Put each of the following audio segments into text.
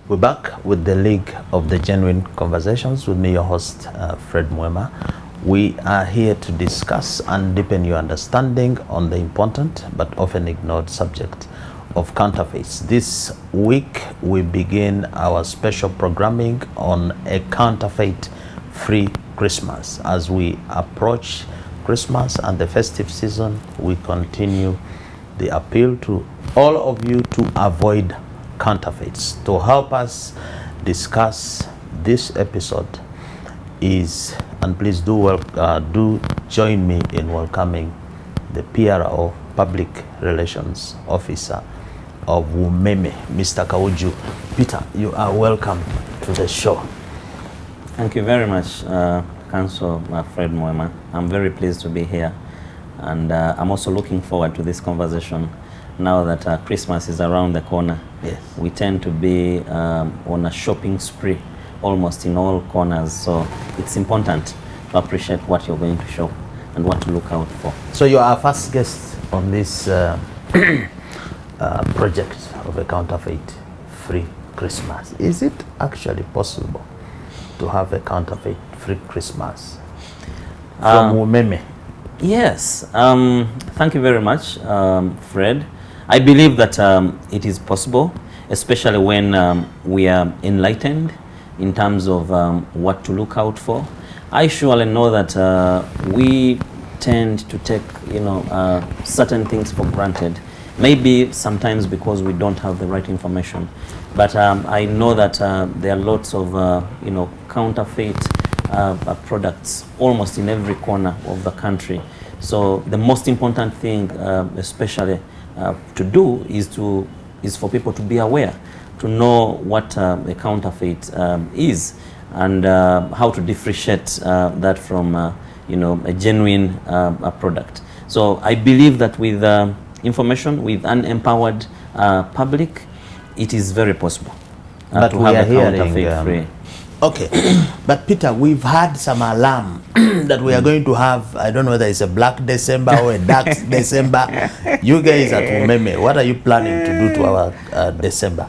We're back with the League of the Genuine Conversations with me, your host, Fred Muwema. We are here to discuss and deepen your understanding on the important but often ignored subject of counterfeits. This week, we begin our special programming on a counterfeit-free Christmas. As we approach Christmas and the festive season, we continue the appeal to all of you to avoid counterfeits. To help us discuss this episode is, and please do join me in welcoming the P.R.O. Public Relations Officer of Umeme, Mr. Kaujju. Peter, you are welcome to the show. Thank you very much, Council Fred Muwema. I'm very pleased to be here, and I'm also looking forward to this conversation now that Christmas is around the corner. Yes. We tend to be on a shopping spree almost in all corners, so it's important to appreciate what you're going to shop and what to look out for. So you are our first guest on this project of a counterfeit-free Christmas. Is it actually possible to have a counterfeit-free Christmas from Umeme? Yes. Thank you very much, Fred. I believe that it is possible, especially when we are enlightened in terms of what to look out for. I surely know that we tend to take, certain things for granted. Maybe sometimes because we don't have the right information. But I know that there are lots of, counterfeit products almost in every corner of the country. So the most important thing, especially to do, is for people to be aware, to know what a counterfeit is, and how to differentiate that from, a genuine product. So I believe that with information, with an empowered public, it is very possible but to we have are a hearing, counterfeit-free. Okay, but Peter, we've had some alarm that we are going to have, I don't know whether it's a black December or a dark December. You guys at Umeme, what are you planning to do to our December?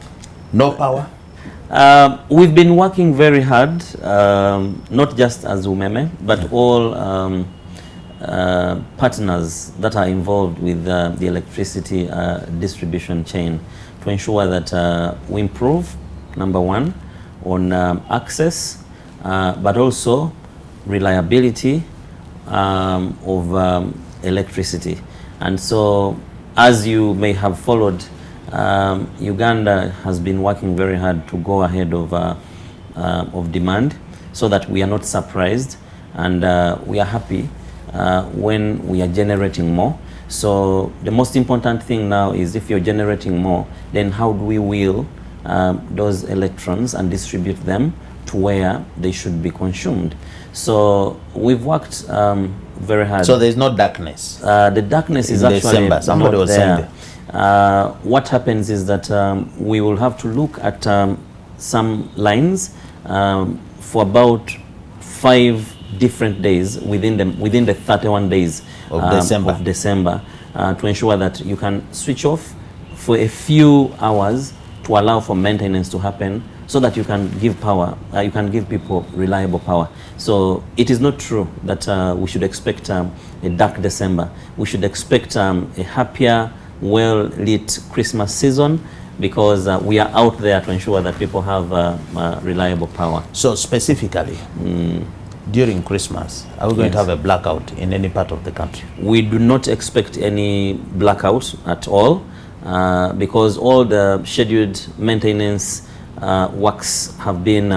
No power? We've been working very hard, not just as Umeme, but all partners that are involved with the electricity distribution chain to ensure that we improve, number one, on access, but also reliability of electricity. And so, as you may have followed, Uganda has been working very hard to go ahead of demand, so that we are not surprised, and we are happy when we are generating more. So the most important thing now is, if you're generating more, then how do we wheel those electrons and distribute them to where they should be consumed? So we've worked very hard. So there's no darkness? The darkness is actually December. Somebody not was there. saying What happens is that we will have to look at some lines for about 5 different days within the 31 days of December to ensure that you can switch off for a few hours to allow for maintenance to happen, so that you can give power, you can give people reliable power. So it is not true that we should expect a dark December. We should expect a happier, well-lit Christmas season, because we are out there to ensure that people have reliable power. So specifically, during Christmas, are we going to have a blackout in any part of the country? We do not expect any blackout at all, because all the scheduled maintenance works have been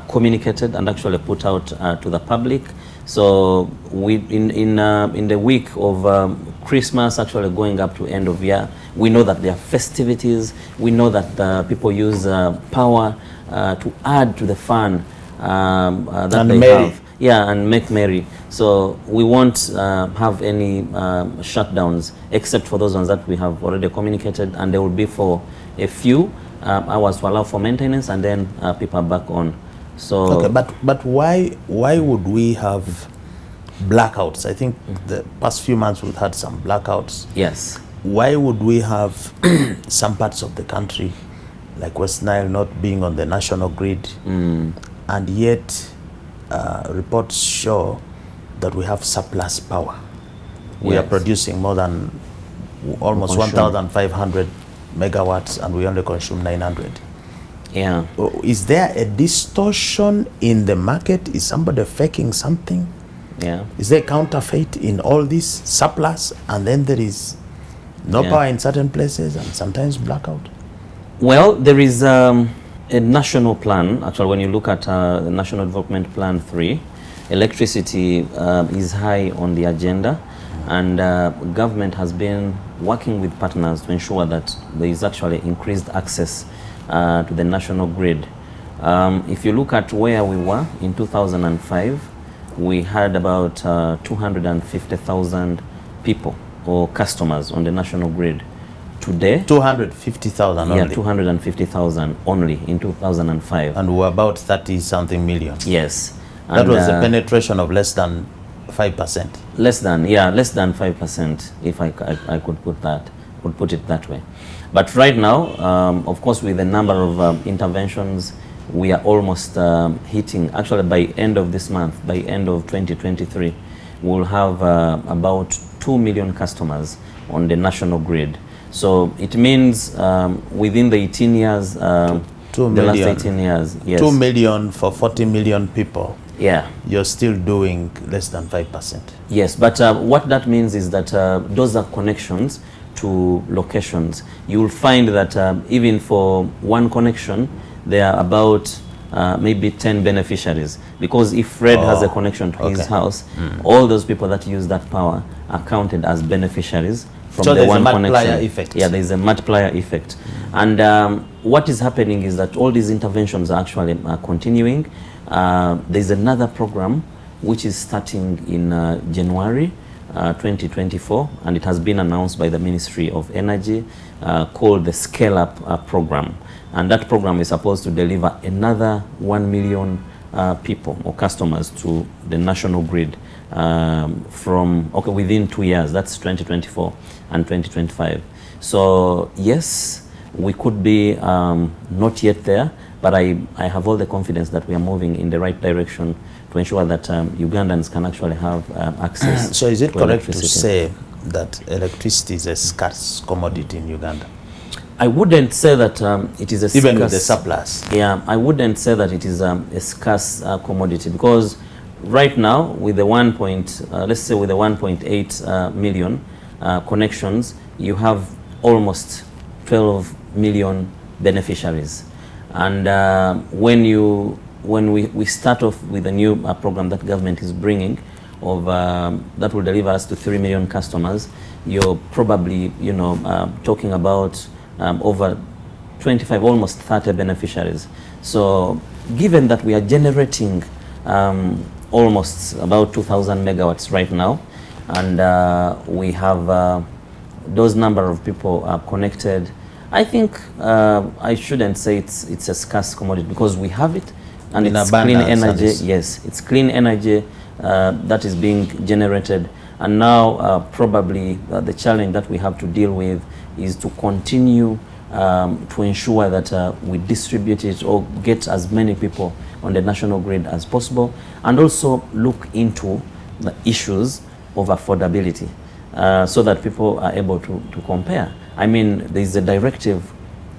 communicated and actually put out to the public. So we in the week of Christmas, actually going up to end of year, we know that there are festivities. We know that people use power to add to the fun that and they merry. have. Yeah, and make merry. So we won't have any shutdowns, except for those ones that we have already communicated, and they will be for a few hours to allow for maintenance, and then people are back on. So okay, but why would we have blackouts? I think the past few months we've had some blackouts. yes, Why would we have some parts of the country like West Nile not being on the national grid, and yet reports show that we have surplus power. We are producing more than almost 1,500 megawatts, and we only consume 900. Yeah. Is there a distortion in the market? Is somebody faking something? Yeah. Is there counterfeit in all this surplus, and then there is no power in certain places and sometimes blackout? Well, there is a national plan. Actually, when you look at the National Development Plan 3, electricity is high on the agenda, and government has been working with partners to ensure that there is actually increased access to the national grid. If you look at where we were in 2005, we had about 250,000 people or customers on the national grid. Today, 250,000 only? Yeah, 250,000 only in 2005. And we're about 30-something million? Yes. That and, was a penetration of less than 5%? Less than 5%, if I could put it that way. But right now, of course, with the number of interventions, we are almost hitting, actually by end of this month, by end of 2023, we'll have about 2 million customers on the national grid. So it means within the 18 years, the last 18 years, yes. 2 million for 40 million people. Yeah. You're still doing less than 5%. Yes, but what that means is that those are connections to locations. You will find that even for one connection, there are about maybe 10 beneficiaries. Because if Fred has a connection to his house, all those people that use that power are counted as beneficiaries from the one connection. So there's a multiplier effect. Yeah, there's a multiplier effect. And what is happening is that all these interventions are actually continuing. There's another program which is starting in January 2024, and it has been announced by the Ministry of Energy, called the Scale Up program. And that program is supposed to deliver another 1 million people or customers to the national grid within 2 years. That's 2024 and 2025. So yes, we could be not yet there, but I have all the confidence that we are moving in the right direction to ensure that Ugandans can actually have access. So is it correct to say that electricity is a scarce commodity in Uganda? I wouldn't say that it is a scarce. Even with the surplus? Yeah, I wouldn't say that it is a scarce commodity, because right now with the let's say with the 1.8 million connections, you have almost 12 million beneficiaries. And when we start off with a new program that government is bringing of that will deliver us to 3 million customers, you're probably talking about over 25, almost 30 beneficiaries. So given that we are generating almost about 2,000 megawatts right now, and we have those number of people connected, I think I shouldn't say it's a scarce commodity, because we have it, and it's clean energy. Yes, it's clean energy that is being generated. And now probably the challenge that we have to deal with is to continue to ensure that we distribute it or get as many people on the national grid as possible, and also look into the issues of affordability so that people are able to compare. I mean, there is a directive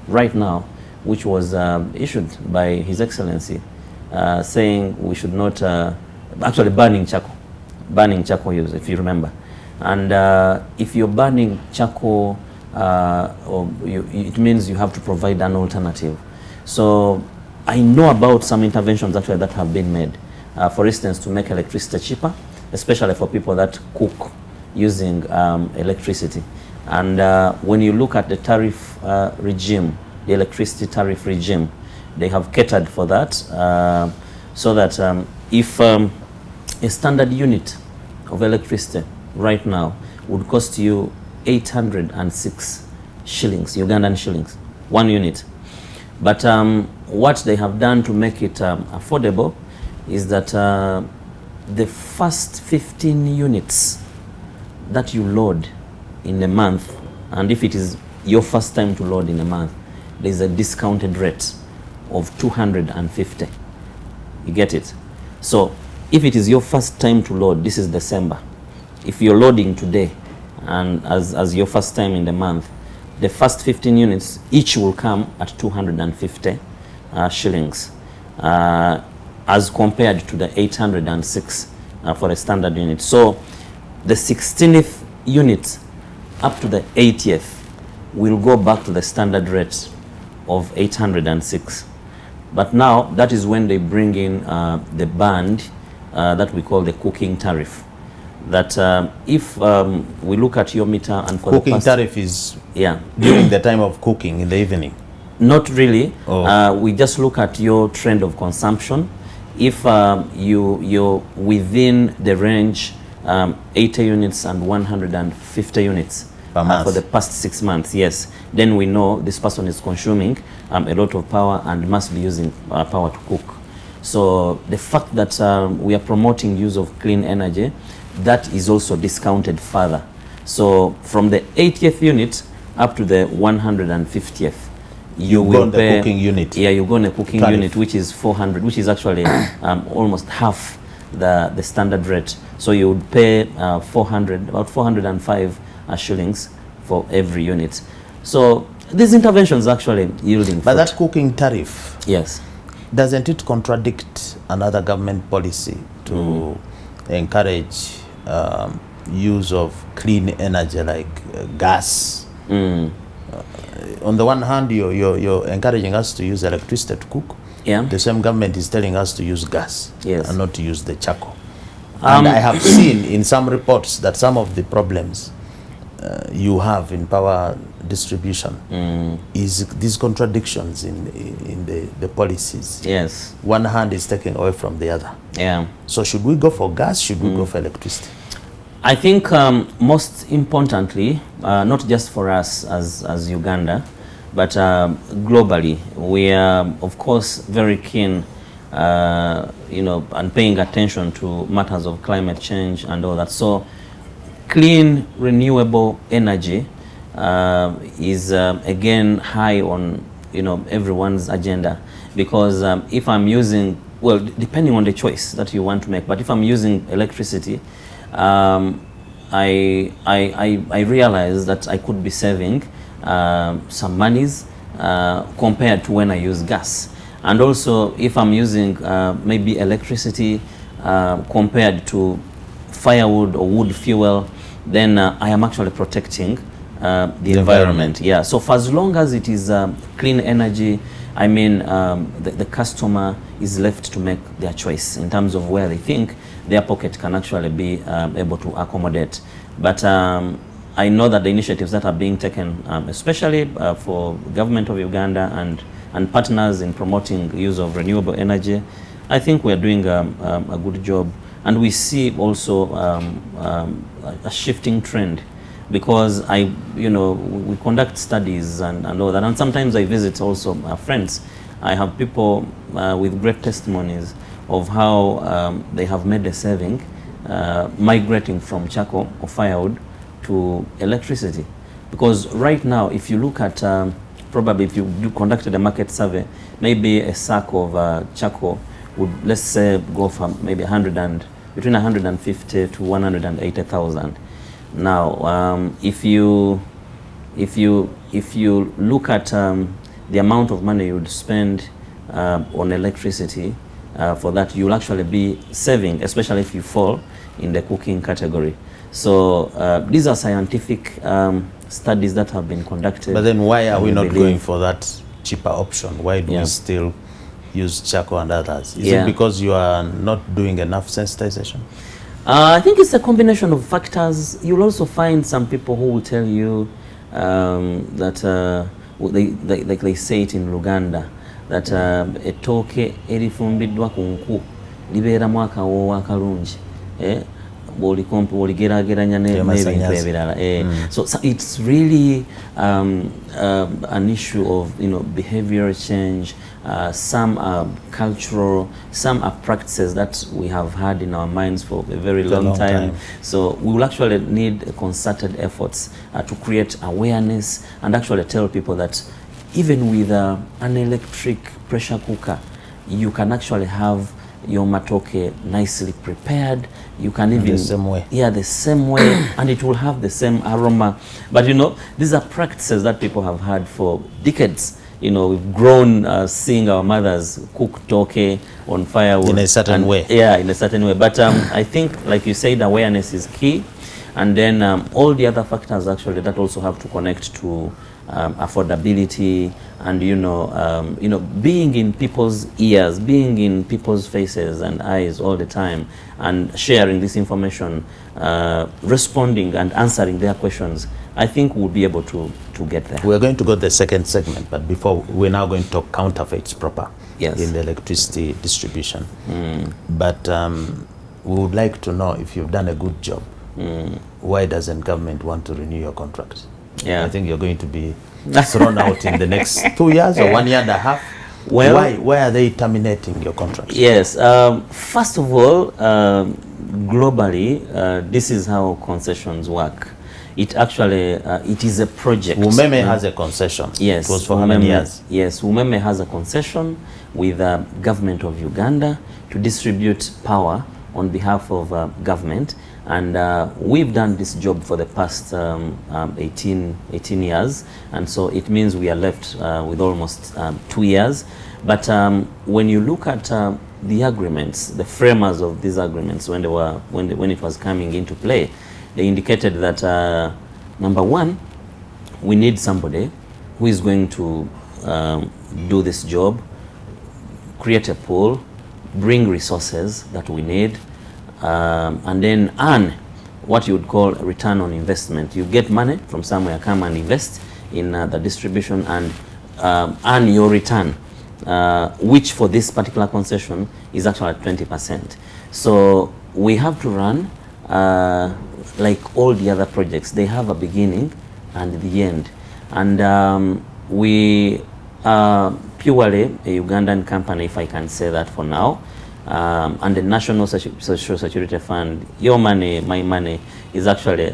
right now which was issued by His Excellency saying we should not, actually banning charcoal use, if you remember. And if you're banning charcoal, it means you have to provide an alternative. So I know about some interventions actually that have been made, for instance, to make electricity cheaper, especially for people that cook using electricity. And when you look at the tariff regime, the electricity tariff regime, they have catered for that, so that if a standard unit of electricity right now would cost you 806 shillings, Ugandan shillings, 1 unit. But what they have done to make it affordable is that the first 15 units that you load in a month, and if it is your first time to load in a month, there's a discounted rate of 250. You get it? So if it is your first time to load, this is December. If you're loading today, and as your first time in the month, the first 15 units each will come at 250 shillings, as compared to the 806 for a standard unit. So the 16th unit up to the 80th will go back to the standard rate of 806. But now that is when they bring in the band that we call the cooking tariff. That if we look at your meter and for cooking the past, tariff is yeah, during the time of cooking in the evening. Not really. Oh. We just look at your trend of consumption. If you're within the range 80 units and 150 units per month for the past 6 months, yes, then we know this person is consuming a lot of power and must be using power to cook. So the fact that we are promoting use of clean energy, that is also discounted further. So from the 80th unit up to the 150th, you will pay the cooking unit. Yeah, you go on a cooking tariff. Unit, which is 400, which is actually almost half the standard rate. So you would pay about 405 shillings for every unit. So these interventions actually yielding. But that cooking tariff, yes, doesn't it contradict another government policy to encourage use of clean energy like gas? On the one hand, you're encouraging us to use electricity to cook. Yeah. The same government is telling us to use gas, yes, and not to use the charcoal. And I have seen in some reports that some of the problems you have in power distribution is these contradictions in the policies. Yes. One hand is taken away from the other. Yeah. So should we go for gas? Should we go for electricity? I think most importantly, not just for us as Uganda, but globally, we are of course very keen, and paying attention to matters of climate change and all that. So clean, renewable energy is again high on everyone's agenda, because if I'm using, well, depending on the choice that you want to make, but if I'm using electricity, I realize that I could be saving some monies compared to when I use gas. And also if I'm using maybe electricity compared to firewood or wood fuel, then I am actually protecting the environment. Yeah. So for as long as it is clean energy, I mean, the customer is left to make their choice in terms of where they think their pocket can actually be able to accommodate. But I know that the initiatives that are being taken, especially for government of Uganda and partners in promoting use of renewable energy, I think we are doing a good job. And we see also a shifting trend, because we conduct studies and all that, and sometimes I visit also friends. I have people with great testimonies of how they have made a saving migrating from charcoal or firewood to electricity. Because right now, if you look at probably if you conducted a market survey, maybe a sack of charcoal would, let's say, go from maybe between 150 to 180,000. Now, if you look at the amount of money you would spend on electricity for that, you'll actually be saving, especially if you fall in the cooking category. So these are scientific studies that have been conducted. But then why are we not going for that cheaper option? Why do we still use charcoal and others? Is it because you are not doing enough sensitization? I think it's a combination of factors. You'll also find some people who will tell you that like they say it in Luganda, that etoke erifumbiddwa ku nku libeera mwaka wo akalungi bw'oligerageranya n'ebintu ebirala. So it's really an issue of behavioral change. Some are cultural, some are practices that we have had in our minds for a very long time. So we will actually need concerted efforts to create awareness and actually tell people that even with an electric pressure cooker, you can actually have your matoke nicely prepared. You can even the same way. Yeah, the same way, and it will have the same aroma. But you know, these are practices that people have had for decades. You know, we've grown seeing our mothers cook toke on firewood in a certain way. Yeah, in a certain way. But I think, like you said, awareness is key, and then all the other factors actually that also have to connect to affordability, and you know, being in people's ears, being in people's faces and eyes all the time, and sharing this information, responding and answering their questions. I think we'll be able to get there. We're going to go to the second segment, but before, we're now going to talk counterfeits proper. Yes. In the electricity distribution. But we would like to know, if you've done a good job, why doesn't government want to renew your contract? Yeah. I think you're going to be thrown out in the next 2 years or 1 year and a half. Well, why are they terminating your contract? Yes. First of all, globally, this is how concessions work. It actually, it is a project. Umeme has a concession. Yes. It was for how many years? Yes, Umeme has a concession with the government of Uganda to distribute power on behalf of government. And we've done this job for the past 18 years. And so it means we are left with almost 2 years. But when you look at the agreements, the framers of these agreements, when it was coming into play, they indicated that number one, we need somebody who is going to do this job, create a pool, bring resources that we need, and then earn what you would call a return on investment. You get money from somewhere, come and invest in the distribution and earn your return, which for this particular concession is actually at 20%. So we have to run like all the other projects. They have a beginning and the end. And we are purely a Ugandan company, if I can say that for now. And the National Social Security Fund, your money, my money, is actually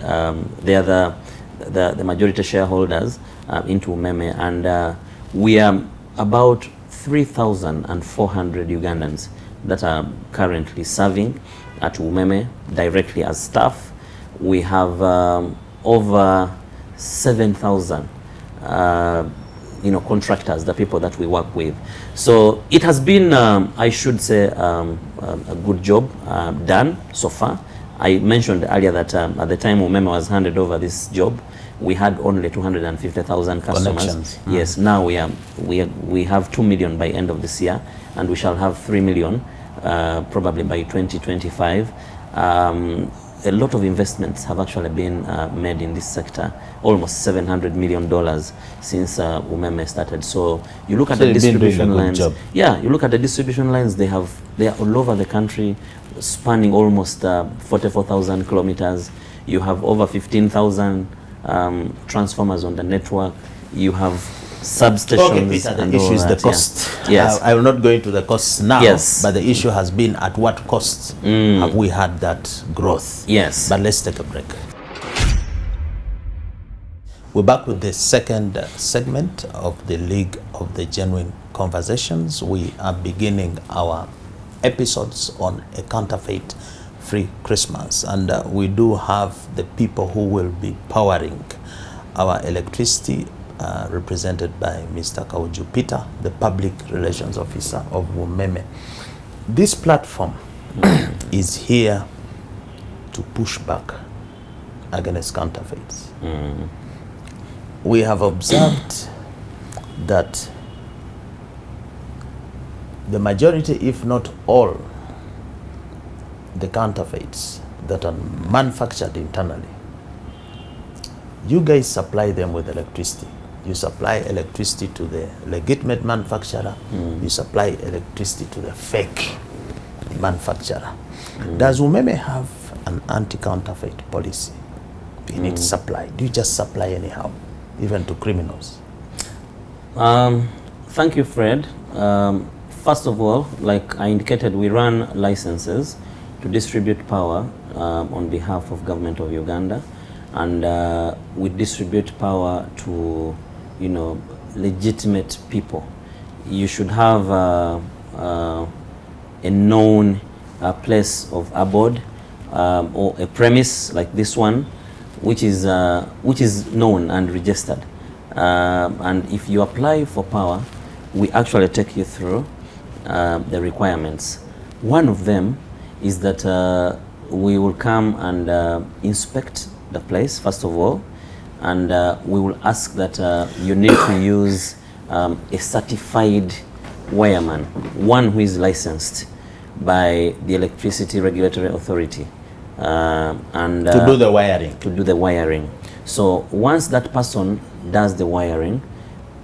they are the majority shareholders into Umeme, and we are about 3,400 Ugandans that are currently serving at Umeme directly as staff. We have over 7,000 contractors, the people that we work with. So it has been, I should say, a good job done so far. I mentioned earlier that at the time Umeme was handed over this job, we had only 250,000 customers. Yes, now we have 2 million by end of this year, and we shall have 3 million probably by 2025. A lot of investments have actually been made in this sector, almost $700 million since Umeme started. So you look at the distribution lines. Yeah, you look at the distribution lines, they are all over the country, spanning almost 44,000 kilometers. You have over 15,000 transformers on the network. You have substations. Okay, Peter, the issue is the cost. Yeah. Yes. I will not go into the costs now, yes, but the issue has been at what cost have we had that growth? Yes. But let's take a break. We're back with the second segment of the League of the Genuine Conversations. We are beginning our episodes on a counterfeit-free Christmas, and we do have the people who will be powering our electricity, represented by Mr. Kaujju Peter, the Public Relations Officer of Umeme. This platform is here to push back against counterfeits. We have observed that the majority, if not all, the counterfeits that are manufactured internally, you guys supply them with electricity. You supply electricity to the legitimate manufacturer. You supply electricity to the fake manufacturer. Does Umeme have an anti-counterfeit policy in its supply? Do you just supply anyhow, even to criminals? Thank you, Fred. First of all, like I indicated, we run licenses to distribute power on behalf of government of Uganda, and we distribute power to legitimate people. You should have a known place of abode or a premise like this one, which is known and registered. And if you apply for power, we actually take you through the requirements. One of them is that we will come and inspect the place first of all, and we will ask that you need to use a certified wireman, one who is licensed by the Electricity Regulatory Authority, and to do the wiring. To do the wiring. So once that person does the wiring,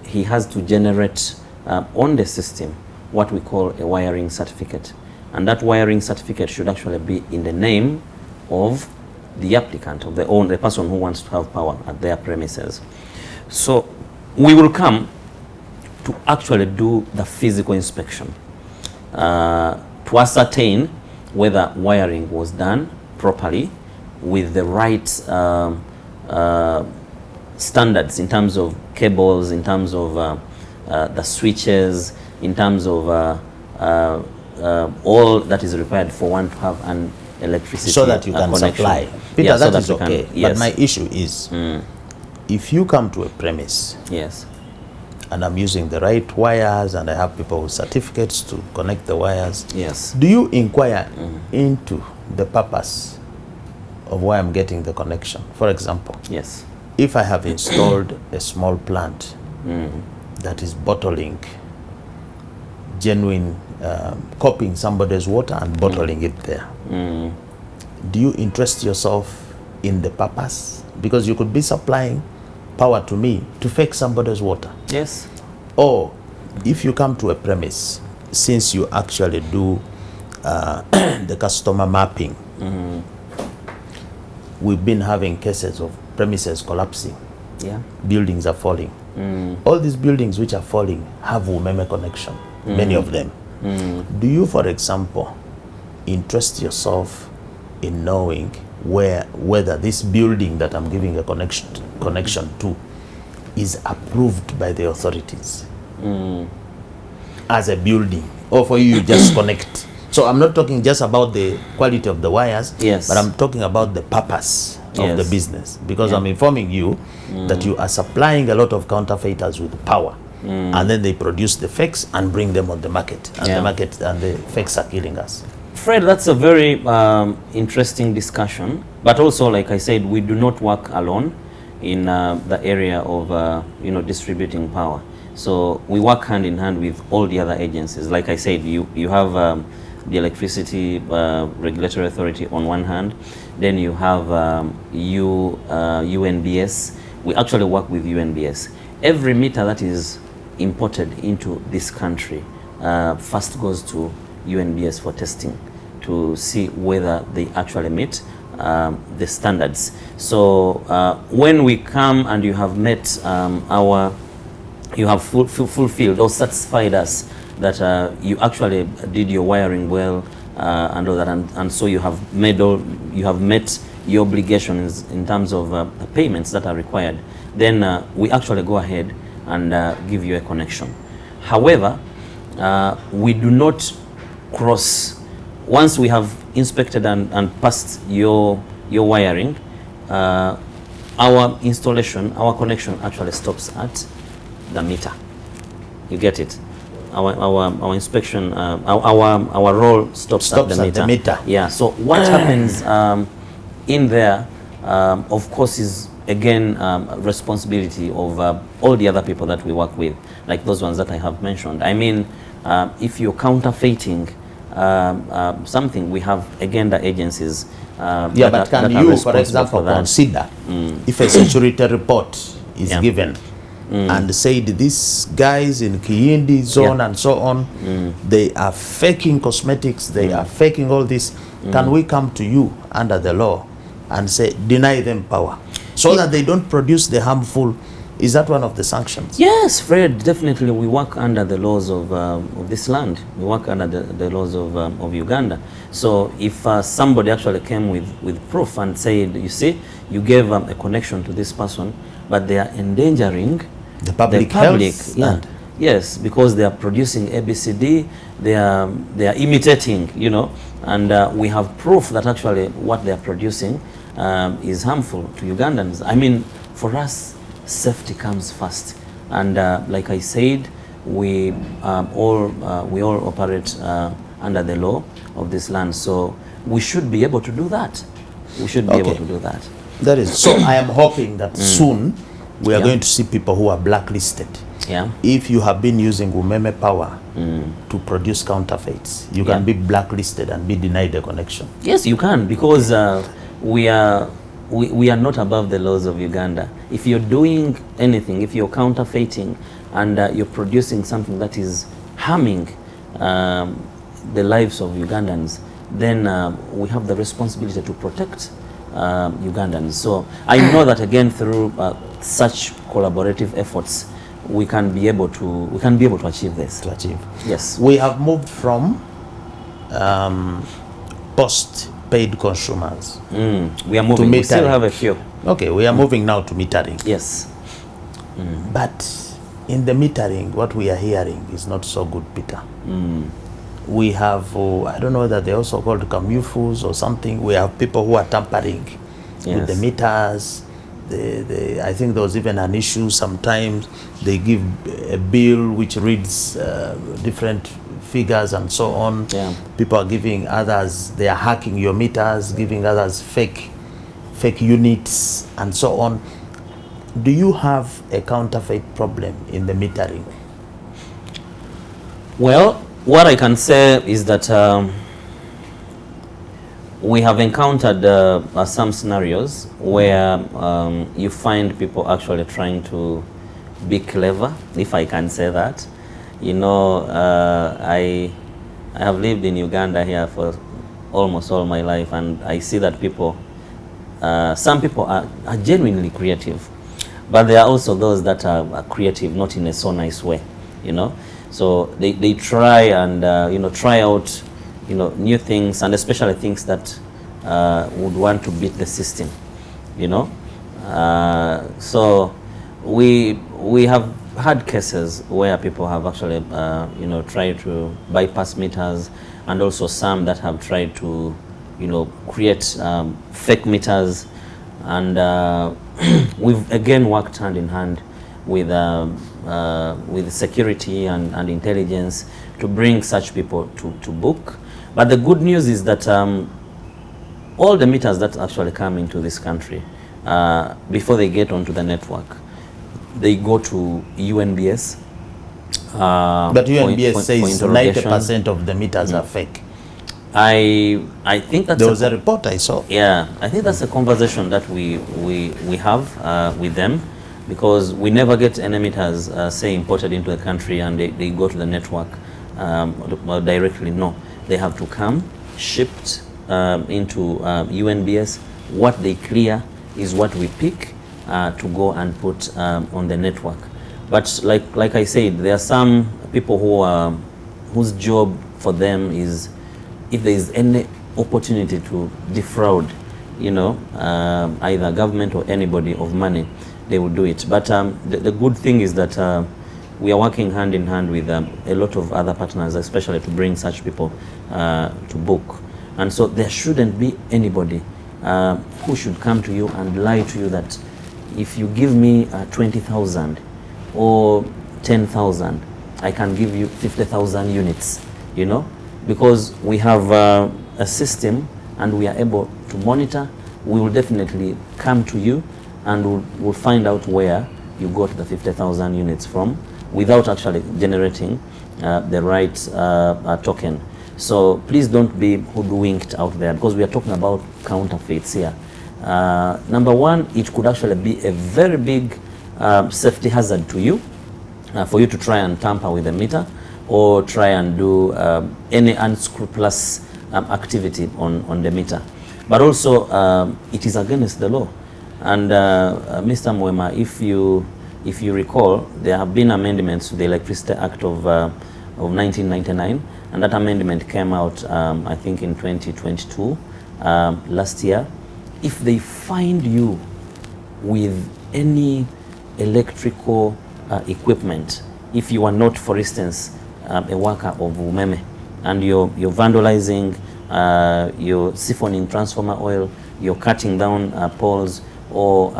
he has to generate on the system what we call a wiring certificate, and that wiring certificate should actually be in the name of the applicant, of the person who wants to have power at their premises. So we will come to actually do the physical inspection to ascertain whether wiring was done properly with the right standards in terms of cables, in terms of the switches, in terms of all that is required for one to have an electricity so that you can connection. Supply. Peter, yeah, that so is okay. Yes. But my issue is, if you come to a premise, yes, and I'm using the right wires, and I have people with certificates to connect the wires, yes, do you inquire into the purpose of why I'm getting the connection? For example, yes, if I have installed a small plant that is bottling genuine, copying somebody's water and bottling it there, do you interest yourself in the purpose? Because you could be supplying power to me to fake somebody's water. yes. Or if you come to a premise, since you actually do the customer mapping, we've been having cases of premises collapsing. Yeah. Buildings are falling. All these buildings which are falling have Umeme connection, many of them. Do you, for example, interest yourself in knowing whether this building that I'm giving a connection to is approved by the authorities as a building, or for you just connect? So I'm not talking just about the quality of the wires, yes, but I'm talking about the purpose of the business, because I'm informing you that you are supplying a lot of counterfeiters with power, and then they produce the fakes and bring them on the market, and the fakes are killing us. Fred, that's a very interesting discussion, but also, like I said, we do not work alone in the area of distributing power. So we work hand in hand with all the other agencies. Like I said, you have the Electricity Regulatory Authority on one hand, then you have UNBS. We actually work with UNBS. Every meter that is imported into this country first goes to UNBS for testing to see whether they actually meet the standards. So when we come and you have met you have fulfilled or satisfied us that you actually did your wiring well and all that, and so you have met your obligations in terms of the payments that are required, then we actually go ahead and give you a connection. However, we do not cross. Once we have inspected and passed your wiring, our installation, our connection actually stops at the meter. You get it? Our inspection, our role stops at the meter. Yeah. So what happens in there, of course, is again responsibility of all the other people that we work with, like those ones that I have mentioned. I mean, if you're counterfeiting something, we have again the agencies. But can you, for example, consider if a security report is given and said these guys in Kiyindi zone and so on, they are faking cosmetics, they are faking all this, can we come to you under the law and say deny them power so that they don't produce the harmful? Is that one of the sanctions? Yes, Fred, definitely. We work under the laws of this land. We work under the laws of Uganda. So if somebody actually came with proof and said, you see, you gave a connection to this person, but they are endangering The public health. Yeah. Yes, because they are producing ABCD, they are imitating, you know, and we have proof that actually what they are producing is harmful to Ugandans. I mean, for us, safety comes first, and like I said, we all operate under the law of this land, so we should be able to do that. We should be able to do that. That is so. I am hoping that soon we are going to see people who are blacklisted. Yeah. If you have been using Umeme power to produce counterfeits, you can be blacklisted and be denied the connection. Yes, you can, because we are not above the laws of Uganda. If you're doing anything, if you're counterfeiting and you're producing something that is harming the lives of Ugandans, then we have the responsibility to protect Ugandans. So I know that again through such collaborative efforts, we can be able to achieve this. Yes. We have moved from post-paid consumers. We are moving. We still have a few. Okay, we are moving now to metering. Yes. But in the metering, what we are hearing is not so good, Peter. We have, I don't know whether they're also called camufus or something. We have people who are tampering with the meters. I think there was even an issue sometimes. They give a bill which reads different figures and so on. Yeah. People are giving others, they are hacking your meters, giving others fake units and so on. Do you have a counterfeit problem in the metering? Well, what I can say is that we have encountered some scenarios where you find people actually trying to be clever, if I can say that. You know, I have lived in Uganda here for almost all my life, and I see that people, some people are genuinely creative, but there are also those that are creative not in a so nice way, you know. So they try and try out new things, and especially things that would want to beat the system, you know. So we have had cases where people have actually tried to bypass meters, and also some that have tried to create fake meters, and we've again worked hand in hand with security and intelligence to bring such people to book. But the good news is that all the meters that actually come into this country, before they get onto the network, they go to UNBS. But UNBS says 90% of the meters are fake. I think that's there was a report I saw. Yeah, I think that's a conversation that we have with them, because we never get any meters say imported into the country and they go to the network directly. No, they have to come shipped into UNBS. What they clear is what we pick to go and put on the network. But like I said, there are some people whose job for them is, if there is any opportunity to defraud, either government or anybody of money, they will do it. But the good thing is that we are working hand in hand with a lot of other partners, especially to bring such people to book. And so there shouldn't be anybody who should come to you and lie to you that if you give me 20,000 or 10,000, I can give you 50,000 units, because we have a system and we are able to monitor. We will definitely come to you and we'll find out where you got the 50,000 units from without actually generating the right token. So please don't be hoodwinked out there, because we are talking about counterfeits here. Number one, it could actually be a very big safety hazard to you, for you to try and tamper with the meter or try and do any unscrupulous activity on the meter. But also it is against the law. And Mr. Muwema, if you recall, there have been amendments to the Electricity Act of 1999, and that amendment came out I think in 2022, last year. If they find you with any electrical equipment. If you are not, for instance, a worker of Umeme, and you're vandalizing, you're siphoning transformer oil, you're cutting down poles or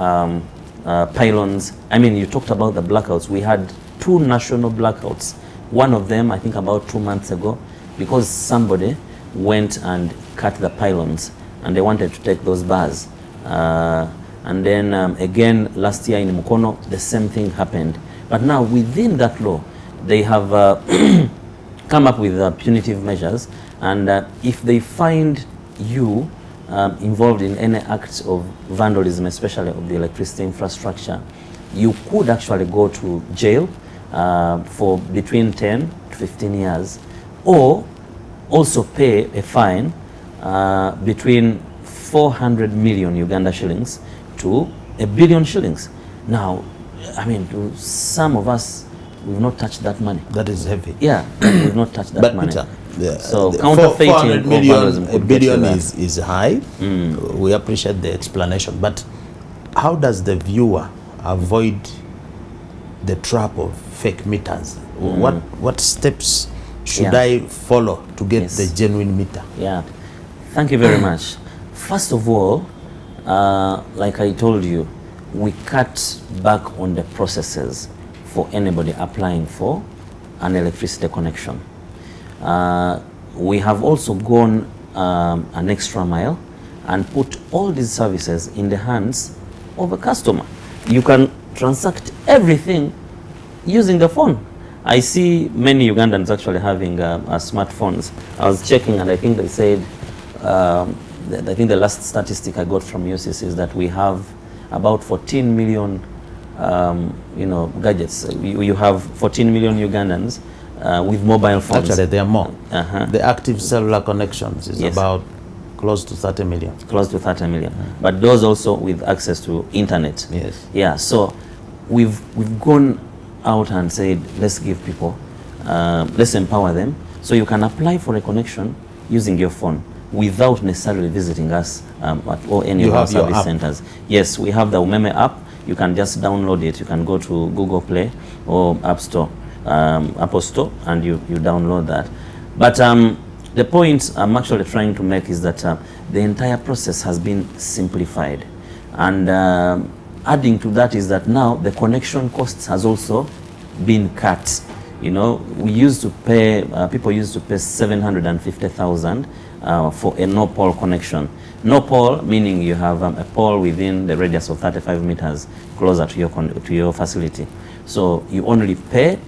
pylons. I mean, you talked about the blackouts. We had 2 national blackouts. One of them, I think about 2 months ago, because somebody went and cut the pylons and they wanted to take those bars. And then again, last year in Mukono, the same thing happened. But now within that law, they have come up with punitive measures. And if they find you involved in any acts of vandalism, especially of the electricity infrastructure, you could actually go to jail for between 10 to 15 years, or also pay a fine between 400 million Uganda shillings to 1 billion shillings. Now, I mean, to some of us, we've not touched that money. That is heavy. Yeah, we've not touched that money. Peter, yeah, so counterfeiting 400 million, could 1 billion is high. We appreciate the explanation, but how does the viewer avoid the trap of fake meters? What steps should I follow to get the genuine meter? Yeah, thank you very much. First of all, like I told you, we cut back on the processes for anybody applying for an electricity connection. We have also gone an extra mile and put all these services in the hands of a customer. You can transact everything using the phone. I see many Ugandans actually having smartphones. I was checking and I think they said, I think the last statistic I got from UCC is that we have about 14 million gadgets. You have 14 million Ugandans with mobile phones. Actually, there are more. The active cellular connections is about close to 30 million. Close to 30 million. But those also with access to internet. Yes. Yeah, so we've gone out and said, let's give people, let's empower them. So you can apply for a connection using your phone without necessarily visiting us or any of our service centers. Yes, we have the Umeme app. You can just download it. You can go to Google Play or App Store, Apple Store, and you download that. But the point I'm actually trying to make is that the entire process has been simplified. And adding to that is that now the connection costs has also been cut. You know, we used to pay, people used to pay 750,000 for a no-pole connection. No-pole meaning you have a pole within the radius of 35 meters closer to your facility. So you only paid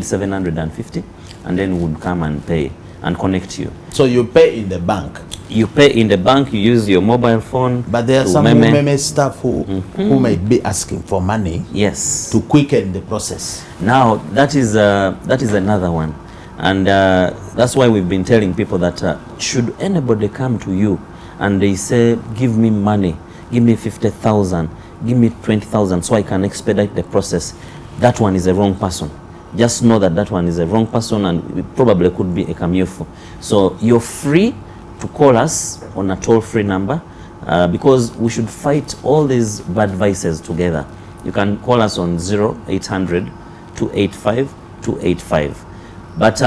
750, and then would come and pay and connect you. So you pay in the bank? You pay in the bank, you use your mobile phone. But there are some Umeme staff who might be asking for money to quicken the process. Now, that is another one. And that's why we've been telling people that should anybody come to you and they say, give me money, give me 50,000, give me 20,000 so I can expedite the process, that one is a wrong person. Just know that that one is a wrong person, and it probably could be a kamyofu. So you're free to call us on a toll-free number because we should fight all these bad vices together. You can call us on 0800 285 285. But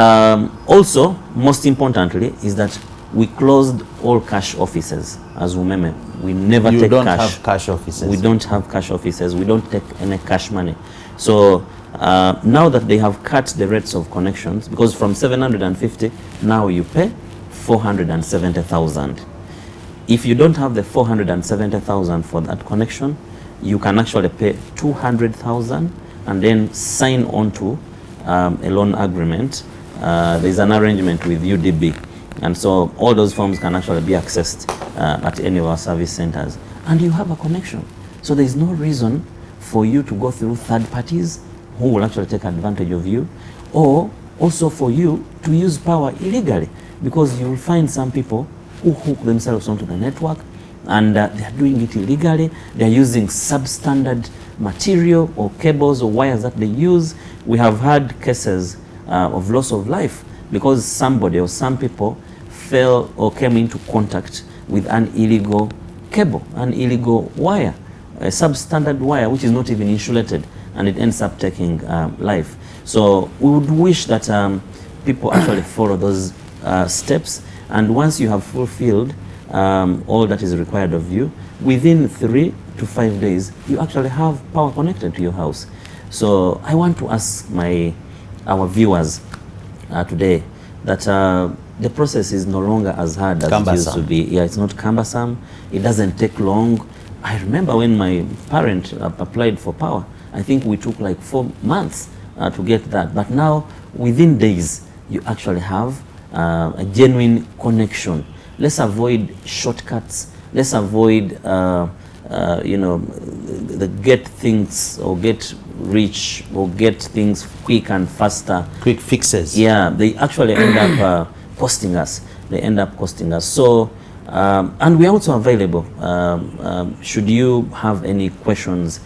also, most importantly, is that we closed all cash offices as Umeme. We never take cash. You don't have cash offices? We don't have cash offices. We don't take any cash money. So now that they have cut the rates of connections, because from 750, now you pay 470,000. If you don't have the 470,000 for that connection, you can actually pay 200,000 and then sign on to a loan agreement. There's an arrangement with UDB, and so all those forms can actually be accessed at any of our service centers, and you have a connection. So there's no reason for you to go through third parties who will actually take advantage of you, or also for you to use power illegally, because you will find some people who hook themselves onto the network and they are doing it illegally. They are using substandard material or cables or wires that they use. We have had cases of loss of life because somebody or some people fell or came into contact with an illegal cable, an illegal wire, a substandard wire which is not even insulated. and it ends up taking life. So we would wish that people actually follow those steps, and once you have fulfilled all that is required of you, within 3 to 5 days, you actually have power connected to your house. So I want to ask our viewers today that the process is no longer as hard as it used to be. Yeah, it's not cumbersome. It doesn't take long. I remember when my parent applied for power, I think we took like 4 months to get that. But now, within days, you actually have a genuine connection. Let's avoid shortcuts. Let's avoid, the get things or get rich or get things quick and faster. Quick fixes. Yeah, they actually end up costing us. They end up costing us. So, and we are also available. Should you have any questions,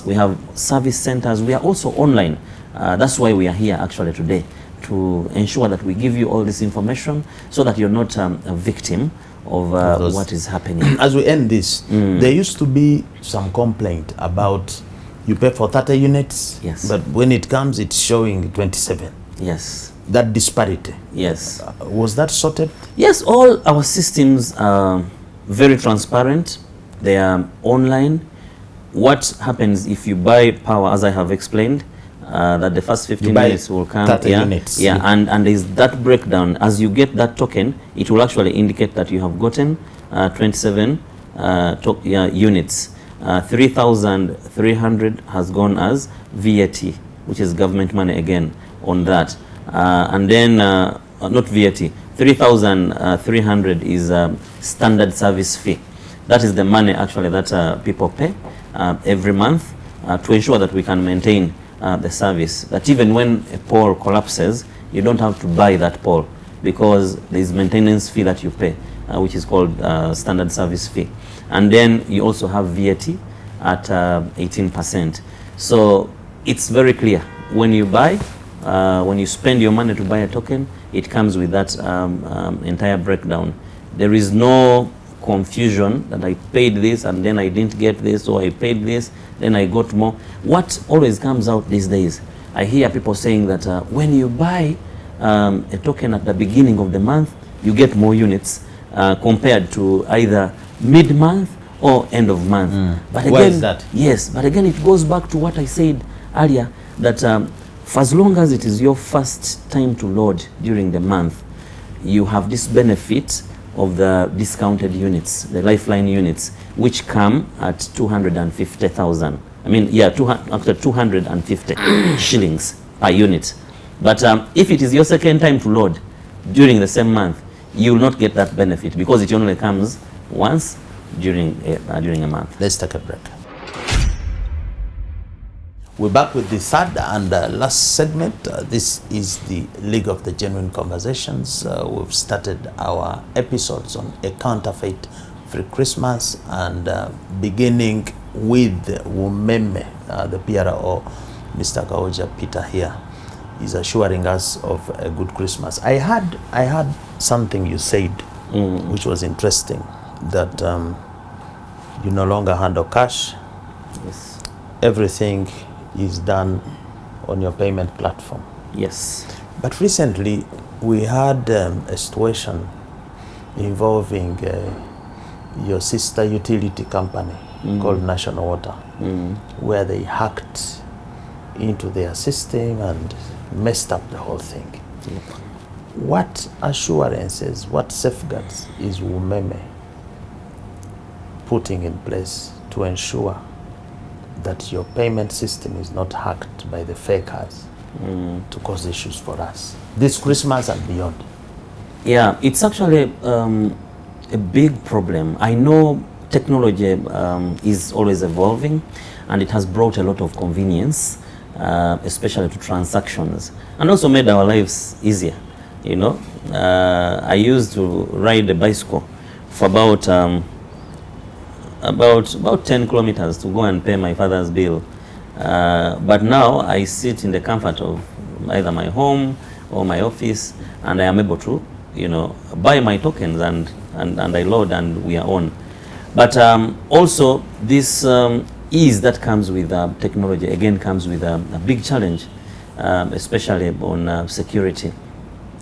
we have service centers. We are also online. That's why we are here actually today, to ensure that we give you all this information so that you're not a victim of what is happening. As we end this, there used to be some complaint about you pay for 30 units, yes, but when it comes, it's showing 27. Yes. That disparity. Yes. Was that sorted? Yes, all our systems are very transparent. They are online. What happens if you buy power, as I have explained, that the first 15 minutes will come. 30 units. Yeah, and there's that breakdown. As you get that token, it will actually indicate that you have gotten 27 units. 3,300 has gone as VAT, which is government money again on that. And then, not VAT, 3,300 is standard service fee. That is the money actually that people pay every month to ensure that we can maintain the service. That even when a pole collapses, you don't have to buy that pole, because there is maintenance fee that you pay, which is called standard service fee. And then you also have VAT at 18%. So it's very clear. When you buy, when you spend your money to buy a token, it comes with that entire breakdown. There is no confusion that I paid this and then I didn't get this, or I paid this, then I got more. What always comes out these days, I hear people saying that when you buy a token at the beginning of the month, you get more units compared to either mid-month or end of month. But again, why is that? Yes, but again, it goes back to what I said earlier, that for as long as it is your first time to load during the month, you have this benefit of the discounted units, the lifeline units, which come at 250,000. I mean, yeah, after 250 shillings per unit. But if it is your second time to load during the same month, you will not get that benefit, because it only comes once during a month. Let's take a break. We're back with the third and last segment. This is the League of the Genuine Conversations. We've started our episodes on a counterfeit free Christmas, and beginning with Umeme, the P.R.O, Mr. Kaujju, Peter here, is assuring us of a good Christmas. I had something you said, which was interesting, that you no longer handle cash. Yes. Everything is done on your payment platform. Yes. But recently we had a situation involving your sister utility company called National Water, where they hacked into their system and messed up the whole thing. Yep. What assurances, what safeguards is Umeme putting in place to ensure that your payment system is not hacked by the fakers to cause issues for us this Christmas and beyond? Yeah, it's actually a big problem. I know technology is always evolving, and it has brought a lot of convenience, especially to transactions, and also made our lives easier. You know, I used to ride a bicycle for about 10 kilometers to go and pay my father's bill. But now I sit in the comfort of either my home or my office, and I am able to, you know, buy my tokens and I load and we are on. But also this ease that comes with technology again comes with a big challenge, especially on security.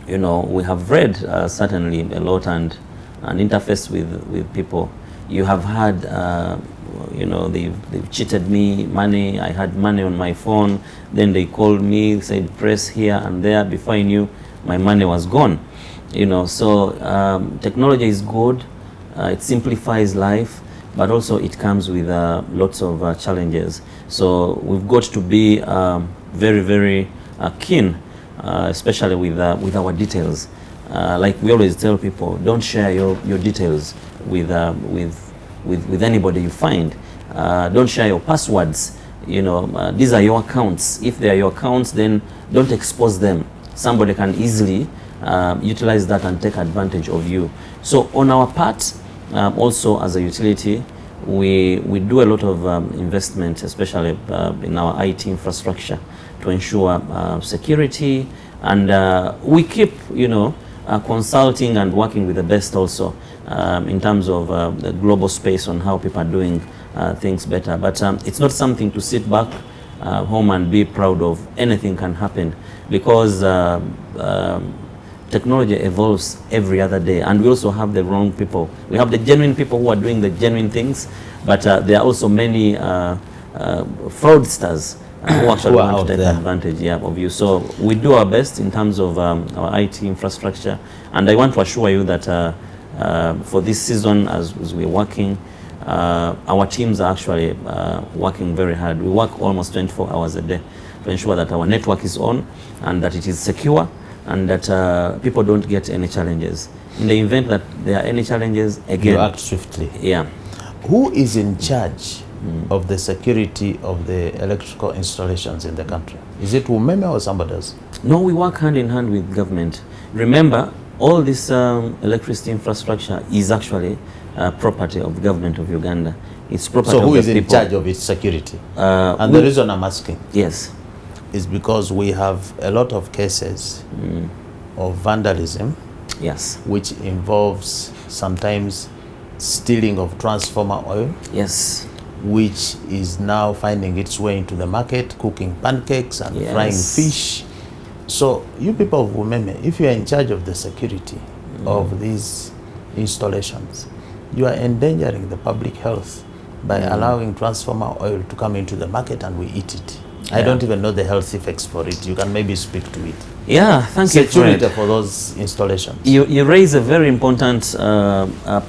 You know, we have read certainly a lot and interface with people. You have had, you know, they've cheated me money. I had money on my phone. Then they called me, said press here and there. Before I knew, my money was gone. You know, so technology is good. It simplifies life, but also it comes with lots of challenges. So we've got to be very, very keen, especially with our details. Like we always tell people, don't share your details with anybody you find. Don't share your passwords. You know, these are your accounts. If they are your accounts, then don't expose them. Somebody can easily utilize that and take advantage of you. So on our part, also as a utility, we do a lot of investment, especially in our IT infrastructure, to ensure security, and we keep, you know, consulting and working with the best also in terms of the global space on how people are doing things better. But it's not something to sit back home and be proud of. Anything can happen because technology evolves every other day, and we also have the wrong people. We have the genuine people who are doing the genuine things, but there are also many fraudsters who actually want to take advantage of you. So we do our best in terms of our IT infrastructure, and I want to assure you that for this season, as we're working, our teams are actually working very hard. We work almost 24 hours a day to ensure that our network is on and that it is secure, and that people don't get any challenges. In the event that there are any challenges, again, you act swiftly. Yeah. Who is in charge of the security of the electrical installations in the country? Is it Umeme or somebody else? No, we work hand in hand with government. Remember, all this electricity infrastructure is actually property of the government of Uganda. It's property of the people. So who is in charge of its security? And the reason I'm asking, yes, is because we have a lot of cases of vandalism, yes, which involves sometimes stealing of transformer oil, yes, which is now finding its way into the market, cooking pancakes and frying fish. So you people of Umeme, if you are in charge of the security of these installations, you are endangering the public health by allowing transformer oil to come into the market and we eat it. I don't even know the health effects for it. You can maybe speak to it. Yeah, thank you, Fred. Security for those installations. You raise a very important